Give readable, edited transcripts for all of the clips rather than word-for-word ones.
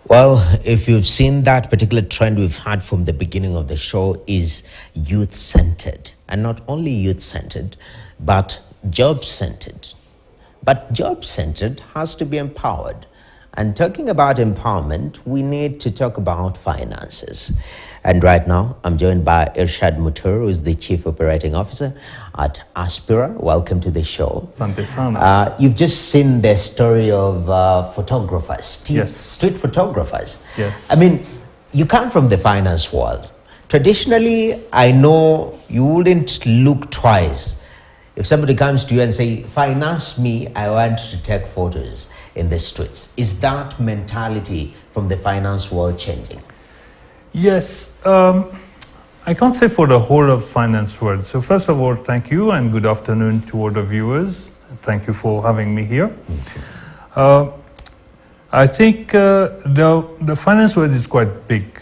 Well, if you've seen that particular trend we've had from the beginning of the show is youth-centered. And not only youth-centered, but job-centered. But job-centered has to be empowered. And talking about empowerment, we need to talk about finances. And right now, I'm joined by Irshad Mutur, who is the Chief Operating Officer at Aspira. Welcome to the show. Transitional. You've just seen the story of photographers, street photographers. Yes. I mean, you come from the finance world. Traditionally, I know you wouldn't look twice if somebody comes to you and say, finance me, I want to take photos in the streets. Is that mentality from the finance world changing? Yes. I can't say for the whole of finance world. So first of all, thank you and good afternoon to all the viewers. Thank you for having me here. I think the finance world is quite big.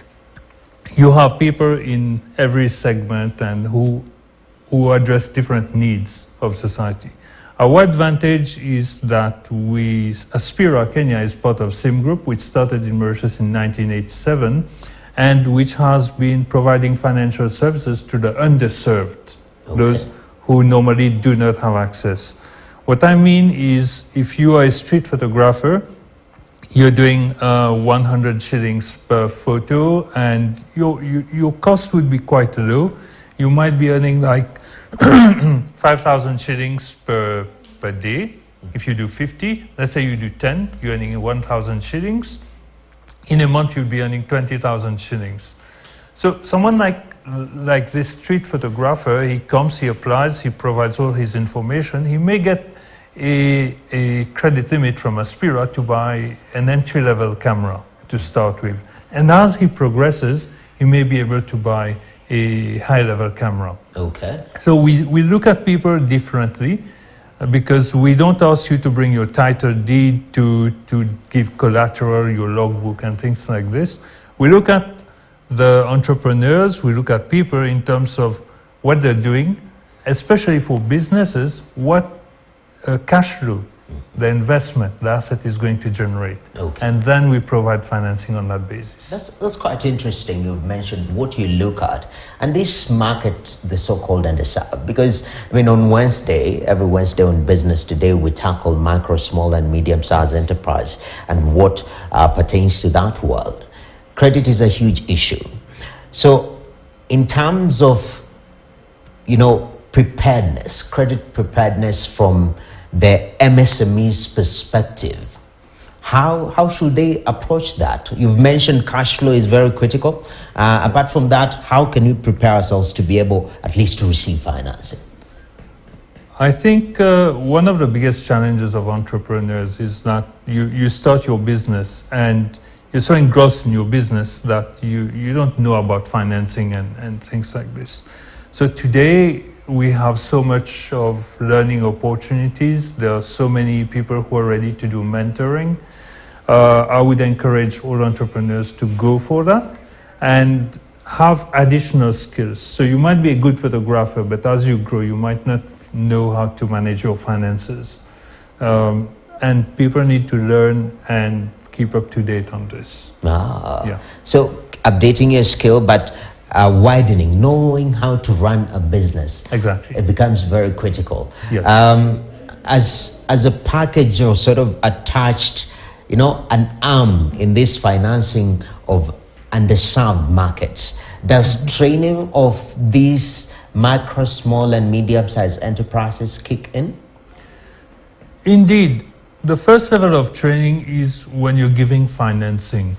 You have people in every segment and who address different needs of society. Our advantage is that Aspira Kenya is part of SIM Group, which started in Mauritius in 1987, and which has been providing financial services to the underserved, those who normally do not have access. What I mean is, if you are a street photographer, you're doing 100 shillings per photo, and your cost would be quite low. You might be earning like 5,000 shillings per day. If you do 50, let's say you do 10, you're earning 1,000 shillings. In a month, you'll be earning 20,000 shillings. So someone like this street photographer, he comes, he applies, he provides all his information. He may get a credit limit from Aspira to buy an entry-level camera to start with. And as he progresses, he may be able to buy a high-level camera. Okay. So we look at people differently because we don't ask you to bring your title deed to give collateral, your logbook and things like this. We look at the entrepreneurs, we look at people in terms of what they're doing, especially for businesses, what cash flow, the investment, the asset is going to generate. Okay. And then we provide financing on that basis. That's quite interesting. You've mentioned what you look at. And this market, the so-called underserved, because I mean on Wednesday, every Wednesday on Business Today, we tackle micro, small and medium-sized enterprise and what pertains to that world. Credit is a huge issue. So in terms of, preparedness, credit preparedness from the MSME's perspective, how should they approach that? You've mentioned cash flow is very critical. Apart from that, how can we prepare ourselves to be able at least to receive financing? I think one of the biggest challenges of entrepreneurs is that you start your business and you're so engrossed in your business that you don't know about financing and things like this. So today, we have so much of learning opportunities. There are so many people who are ready to do mentoring. I would encourage all entrepreneurs to go for that and have additional skills. So you might be a good photographer, but as you grow, you might not know how to manage your finances. And people need to learn and keep up to date on this. Yeah. So updating your skill, but widening, knowing how to run a business. Exactly. It becomes very critical. Yes. As a package or sort of attached, an arm in this financing of underserved markets, does training of these micro, small and medium-sized enterprises kick in? Indeed. The first level of training is when you're giving financing.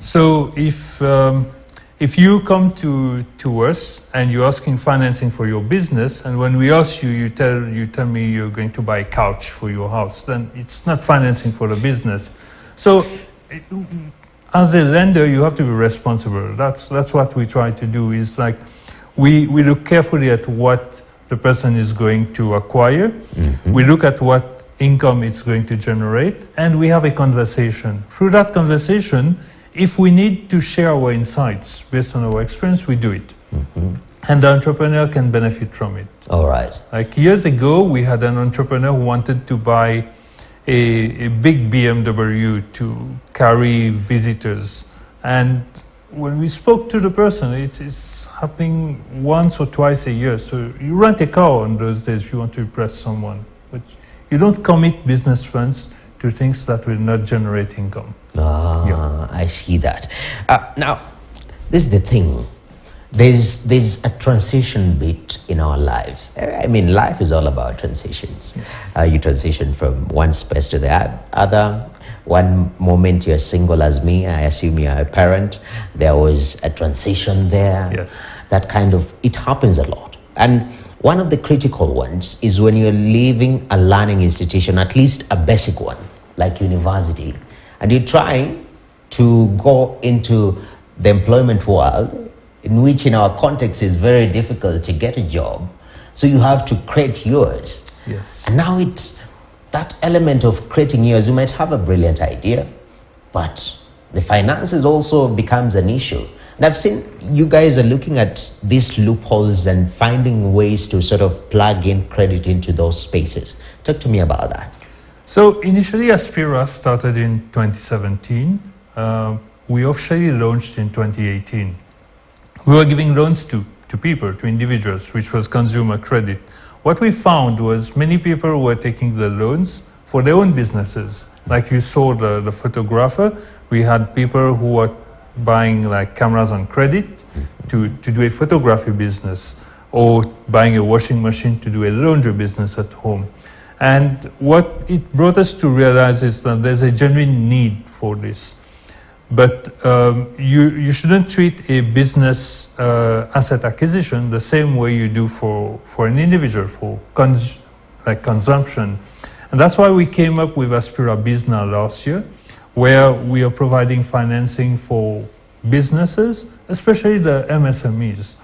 So if you come to us and you're asking financing for your business, and when we ask you, you tell me you're going to buy a couch for your house, then it's not financing for the business. So as a lender, you have to be responsible. That's what we try to do, is like we look carefully at what the person is going to acquire. We look at what income it's going to generate, and we have a conversation. Through that conversation, if we need to share our insights based on our experience, we do it. And the entrepreneur can benefit from it. All right. Like years ago, we had an entrepreneur who wanted to buy a big BMW to carry visitors. And when we spoke to the person, it's happening once or twice a year. So you rent a car on those days if you want to impress someone, but you don't commit business funds to things that will not generate income. I see that. Now, this is the thing. There's a transition bit in our lives. I mean, life is all about transitions. Yes. You transition from one space to the other. One moment you're single as me, I assume you're a parent. There was a transition there. Yes. That kind of, it happens a lot. And one of the critical ones is when you're leaving a learning institution, at least a basic one, like university, and you're trying to go into the employment world, in which in our context is very difficult to get a job. So you have to create yours. Yes. And now that element of creating yours, you might have a brilliant idea, but the finances also becomes an issue. And I've seen you guys are looking at these loopholes and finding ways to sort of plug in credit into those spaces. Talk to me about that. So initially, Aspira started in 2017. We officially launched in 2018. We were giving loans to people, to individuals, which was consumer credit. What we found was many people were taking the loans for their own businesses. Like you saw the photographer, we had people who were buying like cameras on credit to do a photography business, or buying a washing machine to do a laundry business at home. And what it brought us to realize is that there's a genuine need for this. But you shouldn't treat a business asset acquisition the same way you do for an individual, for consumption. And that's why we came up with Aspira Bizna last year, where we are providing financing for businesses, especially the MSMEs,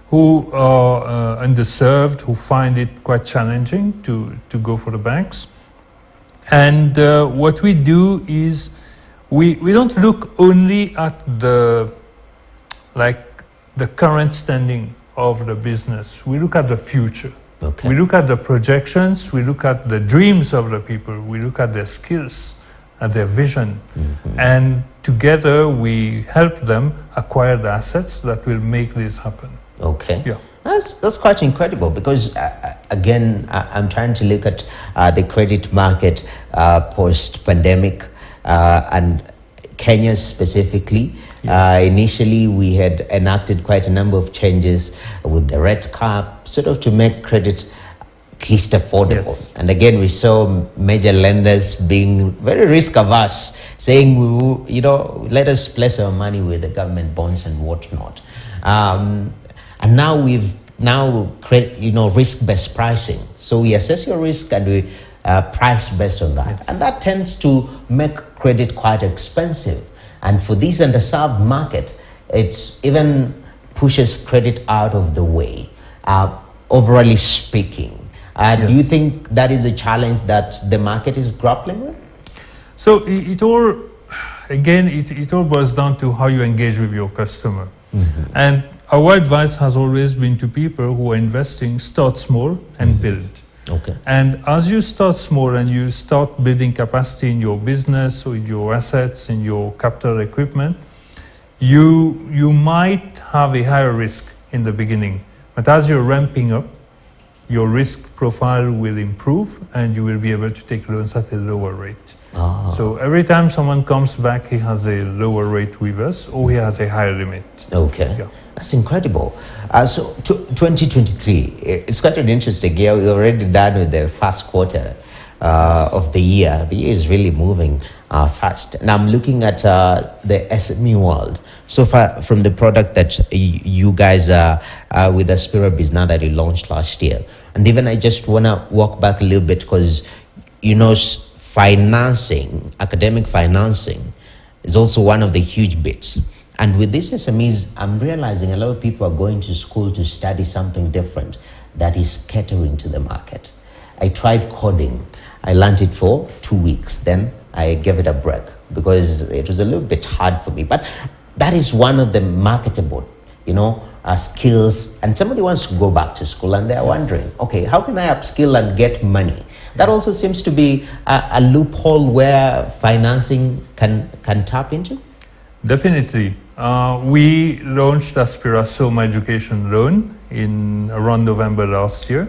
who are underserved, who find it quite challenging to go for the banks. And what we do is we don't look only at the current standing of the business. We look at the future. Okay. We look at the projections. We look at the dreams of the people. We look at their skills, at their vision. Mm-hmm. And together we help them acquire the assets that will make this happen. Okay. Yeah. That's quite incredible, because again, I'm trying to look at the credit market post-pandemic. And Kenya specifically. Yes. Initially, we had enacted quite a number of changes with the red cap, sort of to make credit at least affordable. Yes. And again, we saw major lenders being very risk averse, saying, let us place our money with the government bonds and whatnot. And now we've risk-based pricing. So we assess your risk and we price based on that. Yes. And that tends to make credit quite expensive. And for this underserved market, it even pushes credit out of the way, overall speaking. Yes. Do you think that is a challenge that the market is grappling with? So it all boils down to how you engage with your customer. Mm-hmm. And our advice has always been to people who are investing, start small and build. Okay. And as you start small and you start building capacity in your business or in your assets, in your capital equipment, you might have a higher risk in the beginning. But as you're ramping up, your risk profile will improve and you will be able to take loans at a lower rate. Ah. So every time someone comes back, he has a lower rate with us or he has a higher limit. Okay. Yeah. That's incredible. So 2023, it's quite an interesting year. We're already done with the first quarter of the year. The year is really moving fast. And I'm looking at the SME world. So far from the product that you guys with Aspira Bizna that you launched last year. And even I just want to walk back a little bit because, financing, academic financing is also one of the huge bits. And with these SMEs, I'm realizing a lot of people are going to school to study something different that is catering to the market. I tried coding. I learned it for 2 weeks. Then I gave it a break because it was a little bit hard for me. But that is one of the marketable, skills, and somebody wants to go back to school and they're wondering, okay, how can I upskill and get money? That also seems to be a loophole where financing can tap into. Definitely. We launched Aspira Soma Education Loan in around November last year.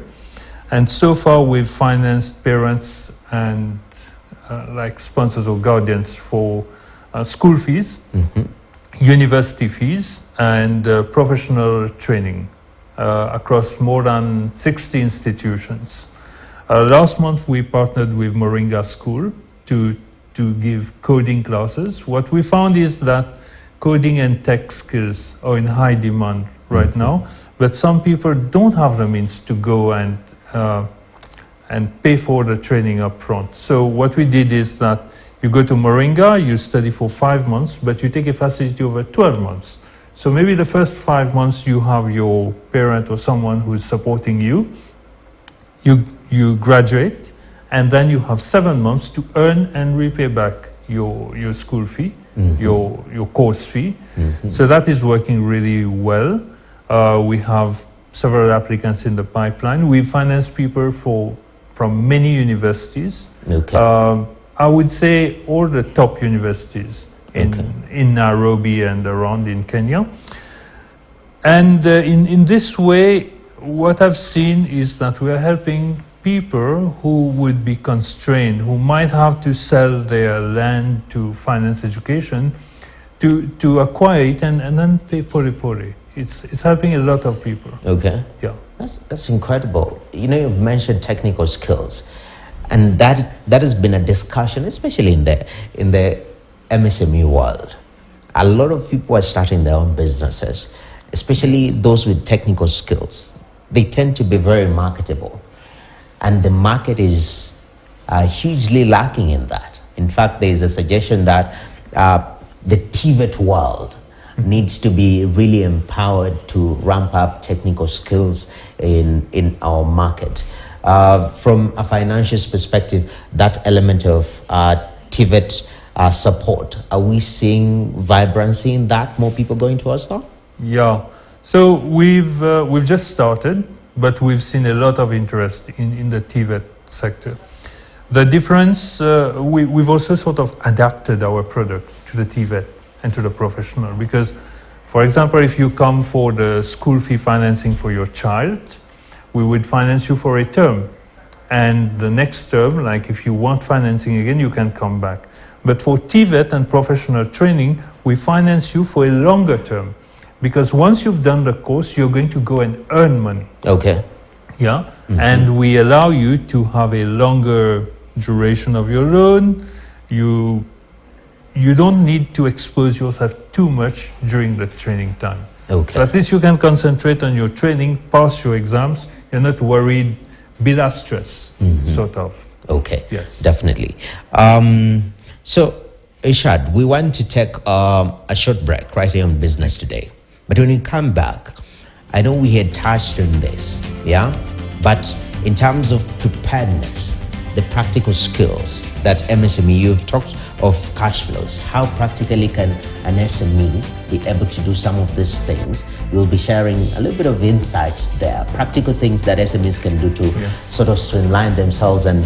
And so far we've financed parents and like sponsors or guardians for school fees, university fees, and professional training across more than 60 institutions. Last month we partnered with Moringa School to give coding classes. What we found is that coding and tech skills are in high demand right now, but some people don't have the means to go and pay for the training up front. So what we did is that you go to Moringa, you study for 5 months, but you take a facility over 12 months. So maybe the first 5 months you have your parent or someone who's supporting you. You graduate, and then you have 7 months to earn and repay back your school fee, your course fee. So that is working really well. We have several applicants in the pipeline. We finance people from many universities. Okay. I would say all the top universities in Nairobi and around in Kenya. And in this way, what I've seen is that we are helping people who would be constrained, who might have to sell their land to finance education, to acquire it and then pay pori. It's helping a lot of people. Okay. Yeah. That's incredible. You know, you've mentioned technical skills, and that has been a discussion, especially in the MSME world. A lot of people are starting their own businesses, especially those with technical skills. They tend to be very marketable, and the market is hugely lacking in that. In fact, there is a suggestion that the TVET world needs to be really empowered to ramp up technical skills in our market. From a financial perspective, that element of TVET support, are we seeing vibrancy in that? More people going towards that? Yeah. So we've just started, but we've seen a lot of interest in the TVET sector. The difference, we've also sort of adapted our product to the TVET and to the professional, because, for example, if you come for the school fee financing for your child, we would finance you for a term, and the next term, like if you want financing again, you can come back. But for TVET and professional training, we finance you for a longer term, because once you've done the course, you're going to go and earn money. Okay. Yeah. And we allow you to have a longer duration of your loan. You don't need to expose yourself too much during the training time. Okay. So at least you can concentrate on your training, pass your exams. You're not worried, be that stress, sort of. Okay. Yes. Definitely. So, Ishad, we want to take a short break right here on Business Today. But when we come back, I know we had touched on this, yeah? But in terms of preparedness, the practical skills that MSME, you've talked of cash flows. How practically can an SME be able to do some of these things? You'll be sharing a little bit of insights there, practical things that SMEs can do to sort of streamline themselves and,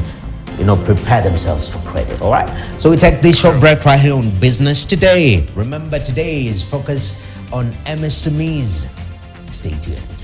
you know, prepare themselves for credit. All right. So we take this short break right here on Business Today. Remember, today is focused on MSMEs. Stay tuned.